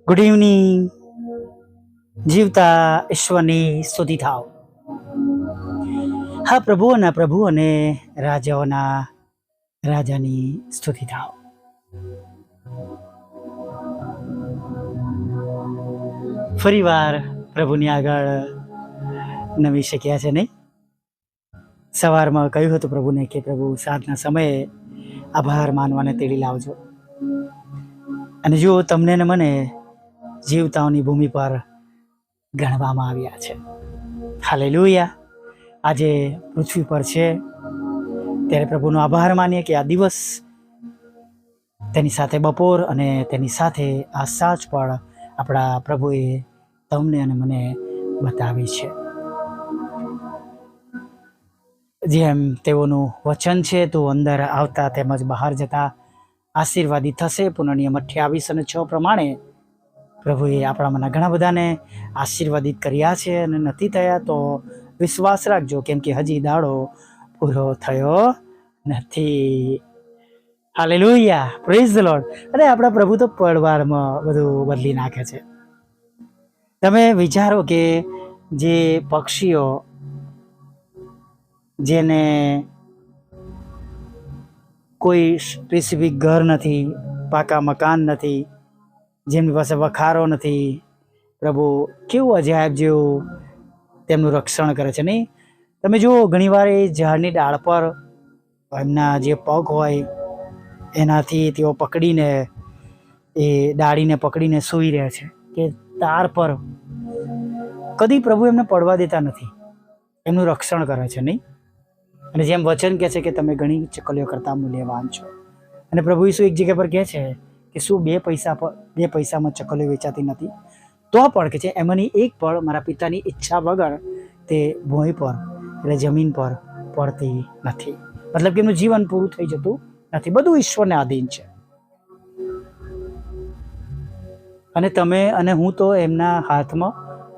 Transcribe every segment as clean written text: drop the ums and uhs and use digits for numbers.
Good evening. જીવતા ઈશ્વરની સ્તુતિ થાવ. હા, પ્રભુઓના પ્રભુ અને રાજાઓના રાજાની સ્તુતિ થાવ. ફરીવાર પ્રભુની આગળ નમી શક્યા છે, નહીં? સવારમાં કહ્યું હતું પ્રભુને કે પ્રભુ સાંજના સમયે આભાર માનવાને તેડી લાવજો. અને જો તમને ને મને જીવતાઓની ભૂમિ પર ગણવામાં આવ્યા છે. હાલેલુયા. આજે પૃથ્વી પર છે ત્યારે પ્રભુનો આભાર માનીએ કે આ દિવસ તેની સાથે બપોર અને તેની સાથે આ સાંજ પણ આપણા પ્રભુએ તમને અને મને બતાવી છે. જેમ તેઓનું વચન છે તો અંદર આવતા તેમજ બહાર જતા આશીર્વાદી થશે. પુનઃનિયમ 28 અને 6 પ્રમાણે પ્રભુએ આપણામાંના ઘણા બધાને આશીર્વાદિત કર્યા છે અને નથી થયા તો વિશ્વાસ રાખજો, કેમ કે હજી દાડો પૂરો થયો નથી. Hallelujah, praise the lord. અરે આપણા પ્રભુ તો પળવારમાં બધું બદલી નાખે છે. તમે વિચારો કે જે પક્ષીઓ જેને કોઈ સ્પેસિફિક ઘર નથી, પાકા મકાન નથી, જેમની પાસે વખારો નથી, પ્રભુ કેવું અજાયબ જેવું તેમનું રક્ષણ કરે છે, નહીં? તમે જુઓ, ઘણીવાર એ ઝાડની ડાળ પર એમના જે પગ હોય એનાથી તેઓ પકડીને એ ડાળીને પકડીને સૂઈ રહે છે કે તાર પર. કદી પ્રભુ એમને પડવા દેતા નથી, એમનું રક્ષણ કરે છે, નહીં? અને જેમ વચન કહે છે કે તમે ઘણી ચકલીઓ કરતાં મૂલ્યવાન છો. અને પ્રભુ ઈસુ એક જગ્યા પર કહે છે કે શું 2 પૈસામાં ચકલીઓ વેચાતી નથી? તો પણ કે છે એમાંની એક પણ મારા પિતાની ઈચ્છા વગર તે ભોંય પર એટલે જમીન પર પડતી નથી. મતલબ કે એમનું જીવન પૂરું થઈ જતું નથી. બધું ઈશ્વરને આધીન છે. અને તમે અને હું તો એમના હાથમાં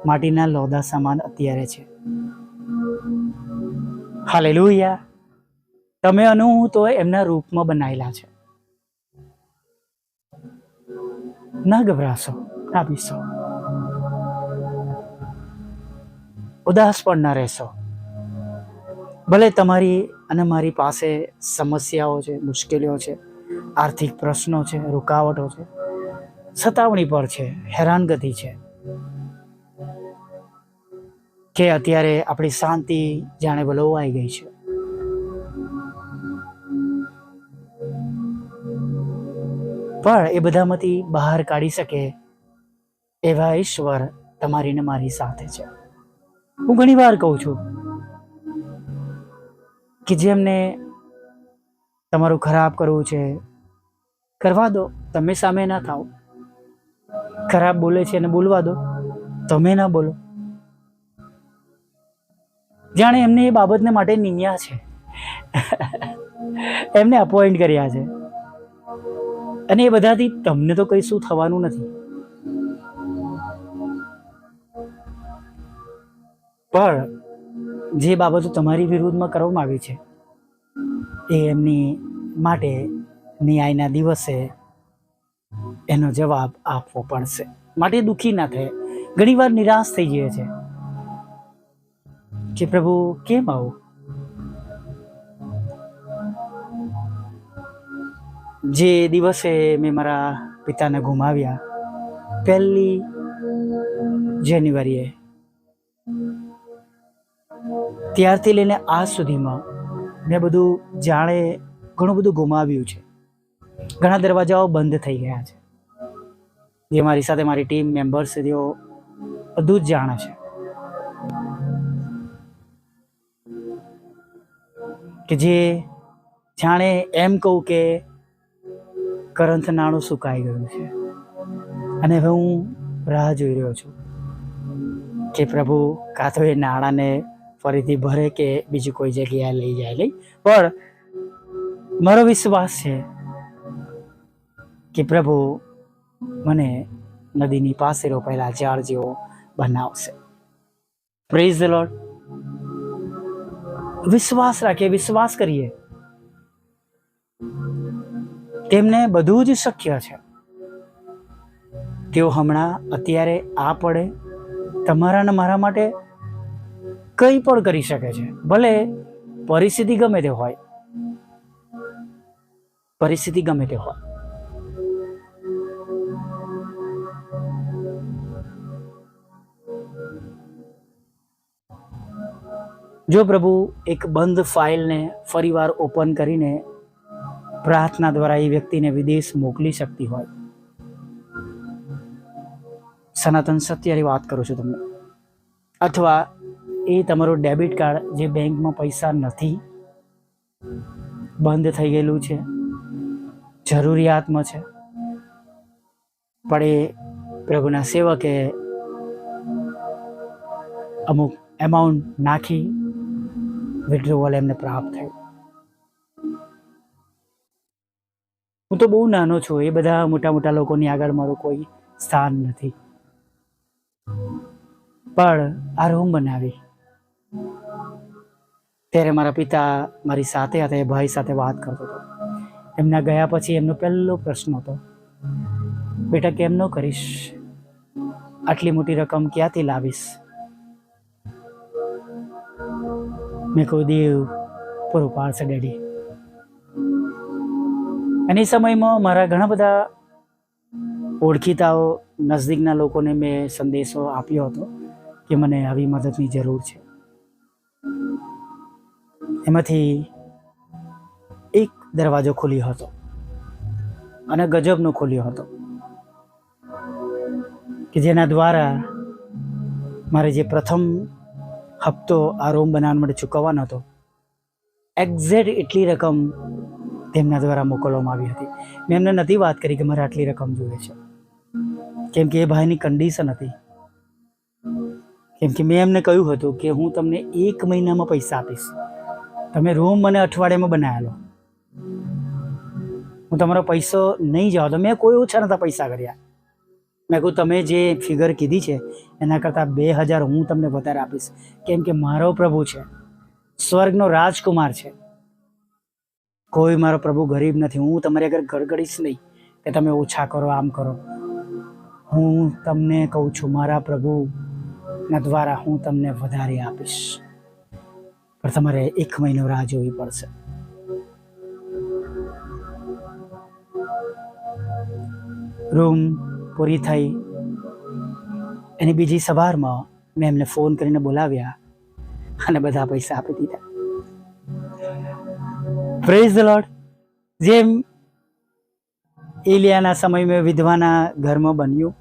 માટીના લોદા સમાન અત્યારે છે. હાલેલુયા. તમે અને હું તો એમના રૂપમાં બનાવેલા છે. ના ગભરાશો, ના બીસો, ઉદાસ પણ ના રહેશો. ભલે તમારી અને મારી પાસે સમસ્યાઓ છે, મુશ્કેલીઓ છે, આર્થિક પ્રશ્નો છે, રૂકાવટો છે, સતાવણી પર છે, હેરાનગતિ છે, કે અત્યારે આપણી શાંતિ જાણે વલોવાઈ ગઈ છે. પણ એ બધામાંથી બહાર કાઢી શકે એવા ઈશ્વર તમારી ને મારી સાથે છે. હું ઘણી વાર કહું છું કે જેમને તમારું ખરાબ કરવું છે કરવા દો, તમે સામે ના થાઓ. ખરાબ બોલે છે એને બોલવા દો, તમે ના બોલો. જાણે એમને એ બાબતને માટે નિમ્યા છે, એમને અપોઇન્ટ કર્યા છે. અને એ બધાથી તમને તો કઈ શું થવાનું નથી. પણ જે બાબતો તમારી વિરુદ્ધમાં કરવામાં આવી છે એ એમની માટે ન્યાયના દિવસે એનો જવાબ આપવો પડશે. માટે દુઃખી ના થાય. ઘણીવાર નિરાશ થઈ જઈએ છે કે પ્રભુ કેમ આવું? જે દિવસે મેં મારા પિતાને ગુમાવ્યા 1 જાન્યુઆરીએ, ત્યારથી લઈને આજ સુધીમાં મેં બધું જાણે ઘણું બધું ગુમાવ્યું છે. ઘણા દરવાજાઓ બંધ થઈ ગયા છે. જે મારી સાથે મારી ટીમ મેમ્બર્સ છે તેઓ બધું જ જાણે છે કે જે જાણે એમ કહું કે કરંથ નાણું સુકાઈ ગયું છે. અને હવે હું રાહ જોઈ રહ્યો છું કે પ્રભુ કાં તો એ નાણાંને ફરીથી ભરે કે બીજી કોઈ જગ્યાએ લઈ જાય. પણ મારો વિશ્વાસ છે કે પ્રભુ મને નદીની પાસે રોપાયેલા ઝાડ જેવો બનાવશે. Praise the lord. વિશ્વાસ રાખીએ, વિશ્વાસ કરીએ. તેમને બધું જ શક્ય છે. તેઓ હમણાં અત્યારે આ પડે તમારા ને મારા માટે કંઈ પણ કરી શકે છે, ભલે પરિસ્થિતિ ગમે તે હોય, પરિસ્થિતિ ગમે તે હોય. જો પ્રભુ એક બંધ ફાઇલને ફરીવાર ઓપન કરીને પ્રાર્થના દ્વારા એ વ્યક્તિને વિદેશ મોકલી શકતી હોય, સનાતન સત્યની વાત કરું છું તમને, અથવા એ તમારું ડેબિટ કાર્ડ જે બેંકમાં પૈસા નથી, બંધ થઈ ગયેલું છે, જરૂરિયાતમાં છે, પણ એ પ્રભુના સેવકે અમુક એમાઉન્ટ નાખી વિડ્રોવલ એમને પ્રાપ્ત થયું. હું તો બહુ નાનો છું, એ બધા મોટા મોટા લોકોની આગળ મારું કોઈ સ્થાન નથી, પણ આ રૂમ બનાવી ત્યારે મારા પિતા મારી સાથે હતા, એ ભાઈ સાથે વાત કરતો હતો. એમના ગયા પછી એમનો પહેલો પ્રશ્ન હતો, બેટા કેમ ન કરીશ, આટલી મોટી રકમ ક્યાંથી લાવીશ? મેં કહ્યું દેવ પૂરું પાડશે ડેડી. અને એ સમયમાં મારા ઘણા બધા ઓળખીતાઓ નજદીકના લોકોને મેં સંદેશો આપ્યો હતો કે મને આવી મદદની જરૂર છે. એમાંથી એક દરવાજો ખુલ્યો હતો અને ગજબનો ખુલ્યો હતો કે જેના દ્વારા મારે જે પ્રથમ હપ્તો આ રૂમ બનાવવા માટે ચૂકવવાનો હતો, એક્ઝેક્ટ એટલી રકમ તેમના દ્વારા મોકલવામાં આવી હતી. મેં એમને નથી વાત કરી કે મારે આટલી રકમ જોઈએ છે, કેમ કે એ ભાઈની કન્ડિશન હતી. કેમ કે મેં એમને કહ્યું હતું કે હું તમને 1 મહિનામાં પૈસા આપીશ, તમે રૂમ મને અઠવાડિયામાં બનાવેલો, હું તમારો પૈસો નહીં જાઓ. તો મેં કોઈ ઓછા નતા પૈસા કર્યા. મેં કહું તમે જે ફિગર કીધી છે એના કરતાં 2000 હું તમને વધારે આપીશ, કેમ કે મારો પ્રભુ છે, સ્વર્ગનો રાજકુમાર છે. કોઈ મારો પ્રભુ ગરીબ નથી. હું તમારી આગળ ગડગડીશ નહીં કે તમે ઓછા કરો, આમ કરો. હું તમને કહું છું મારા પ્રભુના દ્વારા હું તમને વધારે આપીશ, પણ તમારે 1 મહિનો રાહ જોવી પડશે. રૂમ પૂરી થઈ એની બીજી સવારમાં મેં એમને ફોન કરીને બોલાવ્યા અને બધા પૈસા આપી દીધા. Praise the lord. જેમ એલિયાના સમયમાં વિધવાના ઘરમાં બન્યું,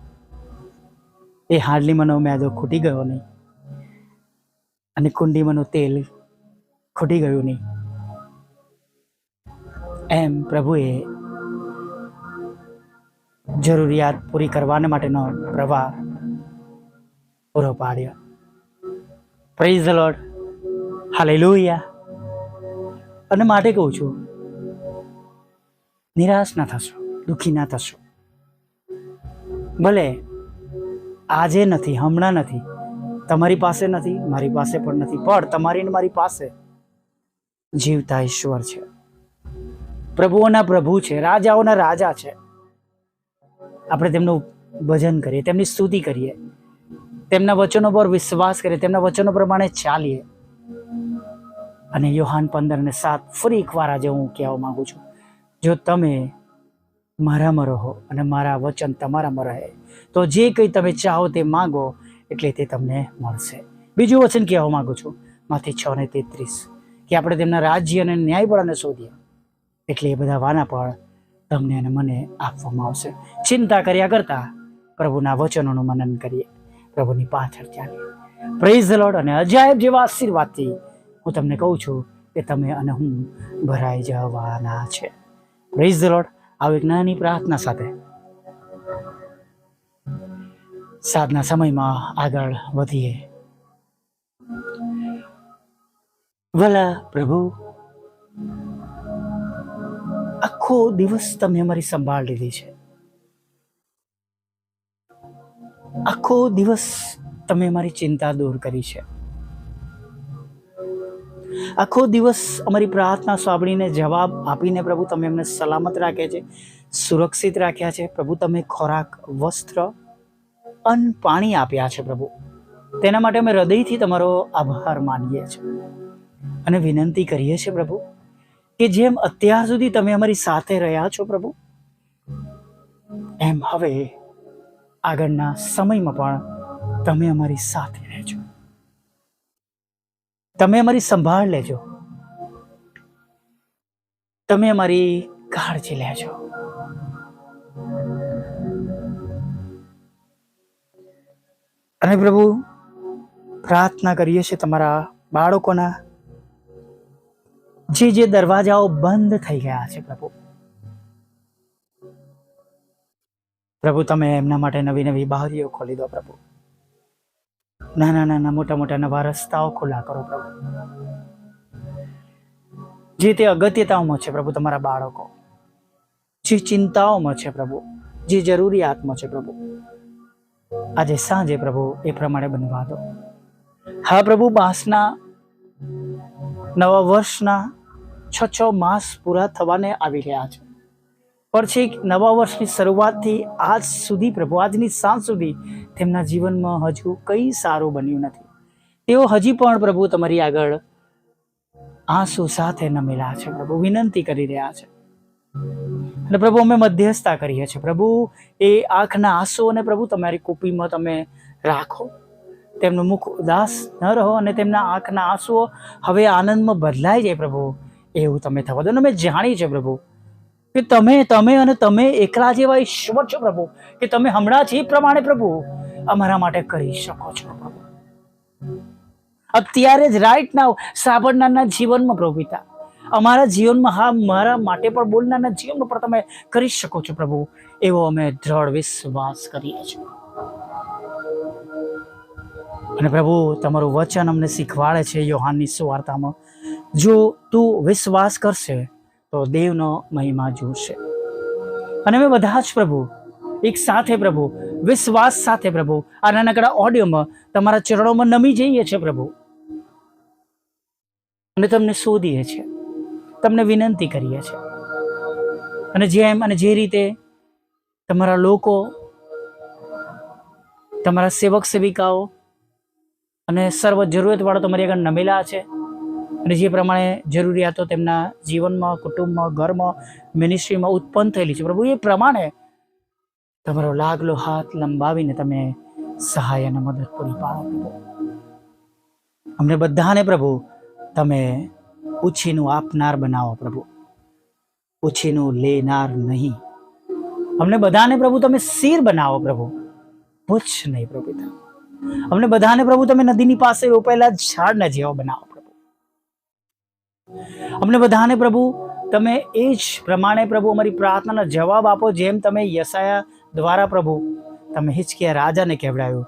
એ હાડલીમાંનો મેદો ખૂટી ગયો નહીં અને કુંડીમાંનું તેલ ખૂટી ગયું નહીં, એમ પ્રભુએ જરૂરિયાત પૂરી કરવાને માટેનો પ્રવાહ પૂરો પાડ્યો. Praise the lord. હાલેલુયા. અને માટે કહું છું, નિરાશ ના થશો, દુઃખી ના થશો. ભલે આજે નથી, હમણાં નથી, તમારી પાસે નથી, મારી પાસે પણ નથી, પણ તમારી ને મારી પાસે જીવતા ઈશ્વર છે, પ્રભુઓના પ્રભુ છે, રાજાઓના રાજા છે. આપણે તેમનું ભજન કરીએ, તેમની સ્તુતિ કરીએ, તેમના વચનો પર વિશ્વાસ કરીએ, તેમના વચનો પ્રમાણે ચાલીએ. અને યોહાન 15:7 ફરી એકવાર આજે હું કહેવા માંગુ છું, જો તમે મારામાં રહો અને મારા વચન તમારામાં રહે તો જે કંઈ તમે ચાહો તે માંગો એટલે તે તમને મળશે. બીજું વચન કહેવા માંગુ છું, માથી 6:33, કે આપણે તેમના રાજ્ય અને ન્યાયપણાને શોધીએ એટલે એ બધા વાના પણ તમને અને મને આપવામાં આવશે. ચિંતા કર્યા કરતા પ્રભુના વચનોનું મનન કરીએ, પ્રભુની પાછળ ચાલીએ. Praise the lord. અને અજાયબ જેવા આશીર્વાદથી હું તમને કહું છું કે તમે અને હું ભરાઈ જવાના છે. Praise the lord. આવો એક નાની પ્રાર્થના સાથે સાંજના સમયમાં આગળ વધીએ. ભલા પ્રભુ, આખો દિવસ તમે અમારી સંભાળ લીધી છે. આખો દિવસ તમે અમારી ચિંતા દૂર કરી છે. આખો દિવસ અમારી પ્રાર્થના સાંભળીને જવાબ આપીને પ્રભુ તમે અમને સલામત રાખ્યા છે, સુરક્ષિત રાખ્યા છે. પ્રભુ તમે ખોરાક, વસ્ત્ર, અન્ન પાણી આપ્યા છે પ્રભુ. તેના માટે અમે હૃદયથી તમારો આભાર માનીએ છીએ અને વિનંતી કરીએ છીએ પ્રભુ કે જેમ અત્યાર સુધી તમે અમારી સાથે રહ્યા છો પ્રભુ, એમ હવે આગળના સમયમાં પણ તમે અમારી સાથે રહેજો. તમે અમારી સંભાળ લેજો, તમે અમારી કાળજી લેજો. અને પ્રભુ પ્રાર્થના કરીએ છીએ તમારા બાળકોના જે દરવાજાઓ બંધ થઈ ગયા છે પ્રભુ, પ્રભુ તમે એમના માટે નવી નવી બારીઓ ખોલી દો પ્રભુ. નાના નાના મોટા મોટા નવા રસ્તાઓ ખુલ્લા કરો પ્રભુ. જે તે અગત્યતાઓમાં છે પ્રભુ તમારા બાળકો, જે ચિંતાઓમાં છે પ્રભુ, જે જરૂરિયાતમાં છે પ્રભુ, આજે સાંજે પ્રભુ એ પ્રમાણે બનવા દો. હા પ્રભુ, માસના નવા વર્ષના 6 માસ પૂરા થવાને આવી રહ્યા છે, પણ છેક નવા વર્ષની શરૂઆતથી આજ સુધી પ્રભુ, આજની સાંજ સુધી તેમના જીવનમાં હજુ કંઈ સારું બન્યું નથી. તેઓ હજી પણ પ્રભુ તમારી આગળ આંસુ સાથે નમેલા છે પ્રભુ, વિનંતી કરી રહ્યા છે. અને પ્રભુ અમે મધ્યસ્થતા કરીએ છીએ પ્રભુ, એ આંખના આંસુઓને પ્રભુ તમારી કુપીમાં તમે રાખો. તેમનું મુખ ઉદાસ ન રહો અને તેમના આંખના આંસુઓ હવે આનંદમાં બદલાઈ જાય પ્રભુ, એવું તમે થવા દો. અને અમે જાણીએ છીએ પ્રભુ કે તમે અને તમે એકલા જેવા ઈશ્વર છો પ્રભુ, કે તમે હમણાં જ એ પ્રમાણે પ્રભુ અમારા માટે કરી શકો છો પ્રભુ. અત્યારે જ રાઈટ નાઉ સાંભળનારના જીવનમાં પ્રભુ પિતા, અમારા જીવનમાં, હા મારા માટે પણ બોલનારના જીવનમાં પણ તમે કરી શકો છો પ્રભુ, એવો અમે દ્રઢ વિશ્વાસ કરીએ છીએ. અને પ્રભુ તમારું વચન અમને શીખવાડે છે યોહાનની સુવાર્તામાં, જો તું વિશ્વાસ કરશે તો દેવનો મહિમા જોશે. અને અમે બધા જ પ્રભુ એક સાથે પ્રભુ વિશ્વાસ સાથે પ્રભુ આ નાનકડા ઓડિયોમાં તમારા ચરણોમાં નમી જઈએ છીએ પ્રભુ, અને તમને શોધીએ છીએ, તમને વિનંતી કરીએ છીએ. અને જેમ અને જે રીતે તમારા લોકો, તમારા સેવક સેવિકાઓ અને સર્વ જરૂરિયાતવાળા તમારી આગળ નમેલા છે, અને જે પ્રમાણે જરૂરિયાતો તેમના જીવનમાં, કુટુંબમાં, ઘરમાં, મિનિસ્ટ્રીમાં ઉત્પન્ન થયેલી છે પ્રભુ, એ પ્રમાણે તમારો લાગલો હાથ લંબાવીને તમે સહાય અને મદદ પૂરી પાડો પ્રભુ. અમને બધાને પ્રભુ તમે ઉછીનું આપનાર બનાવો પ્રભુ, ઉછીનું લેનાર નહીં. અમને બધાને પ્રભુ તમે શિર બનાવો પ્રભુ, પૂછ નહીં પ્રભુ પિતા. અમને બધાને પ્રભુ તમે નદીની પાસે રોપાયેલા ઝાડના જેવા બનાવો પ્રભુ. અમને બધાને પ્રભુ તમે એ જ પ્રમાણે પ્રભુ અમારી પ્રાર્થનાનો જવાબ આપો, જેમ તમે યશાયા દ્વારા પ્રભુ તમે હિચકિયા રાજાને કહેવડાવ્યું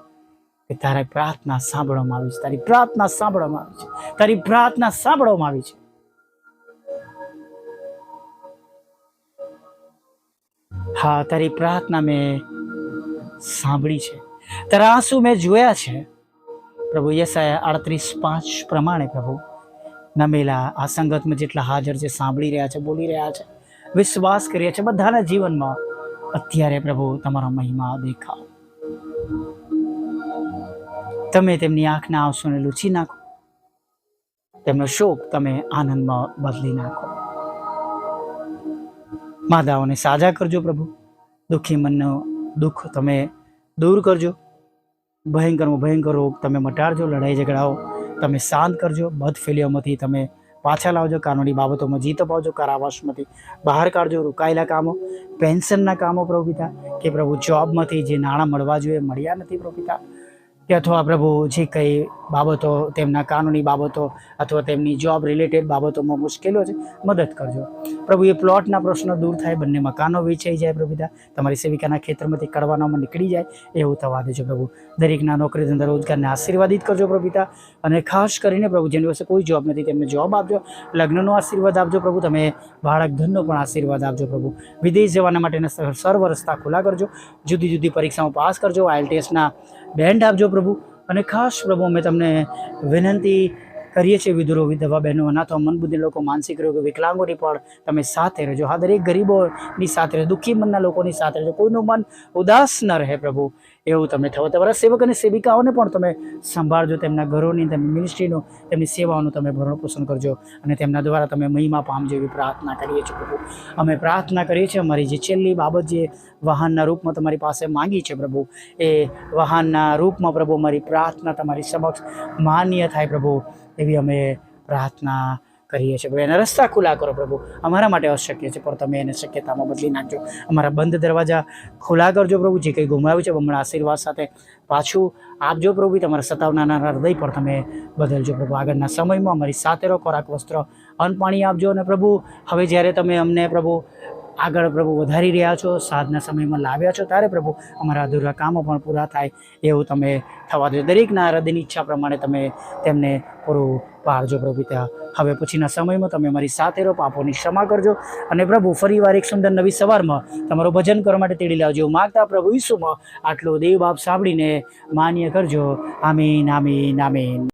કે તારી પ્રાર્થના સાંભળવામાં આવી છે, તારી પ્રાર્થના સાંભળવામાં આવી છે, તારી પ્રાર્થના સાંભળવામાં આવી છે. હા, તારી પ્રાર્થના મેં સાંભળી છે, તારા આંસુ મેં જોયા છે પ્રભુ. યશાયા 38:5 પ્રમાણે પ્રભુ નમેલા આ સંગતમાં જેટલા હાજર છે, સાંભળી રહ્યા છે, બોલી રહ્યા છે, વિશ્વાસ કરીએ છે, બધાના જીવનમાં અત્યારે પ્રભુ તમારો મહિમા દેખાવ. તમે તેમની આંખના આંસુને લૂછી નાખો, તેમનો શોક તમે આનંદમાં બદલી નાખો. માદાઓને સાજા કરજો પ્રભુ, દુઃખી મનનો દુઃખ તમે દૂર કરજો, ભયંકરમાં ભયંકર રોગ તમે મટાડજો, લડાઈ ઝઘડાઓ તમે શાંત કરજો, બદફેલીઓમાંથી તમે પાછા લાવજો, કાનૂની બાબતોમાં જીત અપાવજો, કારાવાસમાંથી બહાર કાઢજો, રોકાયેલા કામો, પેન્શનના કામો પ્રભુ પિતા, કે પ્રભુ જોબમાંથી જે નાણાં મળવા જોઈએ મળ્યા નથી પ્રભુ પિતા, કે અથવા પ્રભુ જે કંઈ બાબતો તેમના કાનૂની બાબતો અથવા તેમની જોબ રિલેટેડ બાબતોમાં મુશ્કેલીઓ છે, મદદ કરજો પ્રભુ. એ પ્લોટના પ્રશ્નો દૂર થાય, બંને મકાનો વેચાઈ જાય પ્રભુ પિતા, તમારી સેવિકાના ખેતરમાંથી કડવાનામાં નીકળી જાય એવું થવા દેજો પ્રભુ. દરેકના નોકરી ધંધા રોજગારને આશીર્વાદિત કરજો પ્રભુ પિતા. અને ખાસ કરીને પ્રભુ જેની પાસે કોઈ જોબ નથી તેમને જોબ આપજો, લગ્નનો આશીર્વાદ આપજો પ્રભુ, તમે બાળક ધનનો પણ આશીર્વાદ આપજો પ્રભુ. વિદેશ જવાના માટેના સર્વ રસ્તા ખુલ્લા કરજો, જુદી જુદી પરીક્ષામાં પાસ કરજો, IELTSના બેન્ડ આપજો પ્રભુ. અને ખાસ પ્રભુ અમે તમને વિનંતી કરીએ છીએ વિધુરો વિધવા બહેનો અનાથો મનબુદ્ધિ લોકો માનસિક રોગો વિકલાંગોની પણ તમે સાથે રહેજો. હા, દરેક ગરીબોની સાથે રહેજો, દુઃખી મનના લોકોની સાથે રહેજો, કોઈનું મન ઉદાસ ન રહે પ્રભુ, એવું તમે થવો. તમારા સેવક અને સેવિકાઓને પણ તમે સંભાળજો, તેમના ઘરોની, તેમની મિનિસ્ટ્રીનું, તેમની સેવાઓનું તમે ભરણ પોષણ કરજો અને તેમના દ્વારા તમે મહિમા પામજો એવી પ્રાર્થના કરીએ છીએ પ્રભુ. અમે પ્રાર્થના કરીએ છીએ અમારી જે છેલ્લી બાબત જે વાહનના રૂપમાં તમારી પાસે માંગી છે પ્રભુ, એ વાહનના રૂપમાં પ્રભુ અમારી પ્રાર્થના તમારી સમક્ષ માન્ય થાય પ્રભુ, એવી અમે પ્રાર્થના કરીએ છીએ. એના રસ્તા ખુલ્લા કરો પ્રભુ. અમારા માટે અશક્ય છે પણ તમે એને શક્યતામાં બદલી નાખજો. અમારા બંધ દરવાજા ખુલ્લા કરજો પ્રભુ. જે કંઈ ગુમાવ્યું છે હમણાં આશીર્વાદ સાથે પાછું આપજો પ્રભુ. તમારા સતાવનારા હૃદય પર તમે બદલજો પ્રભુ. આગળના સમયમાં અમારી સાથે રહો, ખોરાક વસ્ત્ર અન્ન પાણી આપજો. અને પ્રભુ હવે જ્યારે તમે અમને પ્રભુ આગળ પ્રભુ વધારી રહ્યા છો, સાંજના સમયમાં લાવ્યા છો, ત્યારે પ્રભુ અમારા અધૂરા કામો પણ પૂરા થાય એવું તમે થવા દો. દરેકના હૃદયની ઈચ્છા પ્રમાણે તમે તેમને પૂરું પાડજો પ્રભુ. ત્યાં હવે પછીના સમયમાં તમે અમારી સાથે રહો, પાપોની ક્ષમા કરજો અને પ્રભુ ફરીવાર એક સુંદર નવી સવારમાં તમારું ભજન કરવા માટે તેડી લાવજો. માગતા પ્રભુ ઈસુમાં આટલો દેવ બાપ સાંભળીને માન્ય કરજો. આમીન, આમીન, આમીન.